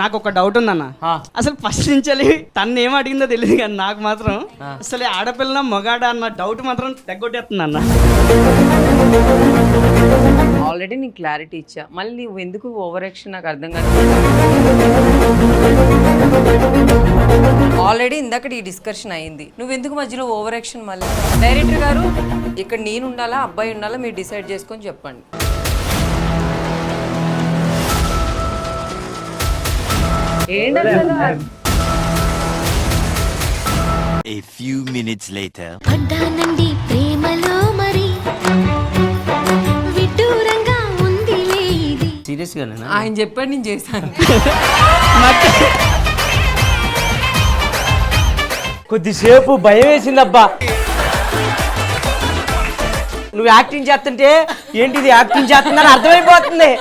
నాకు ఒక డౌట్ ఉందన్న. అసలు ఫస్ట్ నుంచి తను ఏం అడిగిందో తెలియదు కానీ నాకు మాత్రం అసలు ఆడపిల్ల మగాడ అన్న డౌట్ మాత్రం తెగొట్టేస్తుంది అన్న. ఆల్రెడీ నీకు క్లారిటీ ఇచ్చా, మళ్ళీ నువ్వు ఎందుకు ఓవర్ యాక్షన్ నాకు అర్థం కాదు. ఆల్రెడీ ఇందాక ఈ డిస్కషన్ అయింది, నువ్వెందుకు మధ్యలో ఓవర్ యాక్షన్? మళ్ళీ డైరెక్టర్ గారు ఇక్కడ నేను ఉండాలా అబ్బాయి ఉండాలా మీరు డిసైడ్ చేసుకొని చెప్పండి. A few minutes later. పడ్డానండి ప్రేమలో మరి విడ్డూరంగా ఉందిలే ఇది. సీరియస్ గానే ఆయన చెప్పాడు, నేను చేశాను. కొద్దిసేపు భయం వేసిందబ్బా. నువ్వు యాక్టింగ్ చేస్తుంటే ఏంటిది యాక్టింగ్ చేస్తుందని అర్థమైపోతుంది.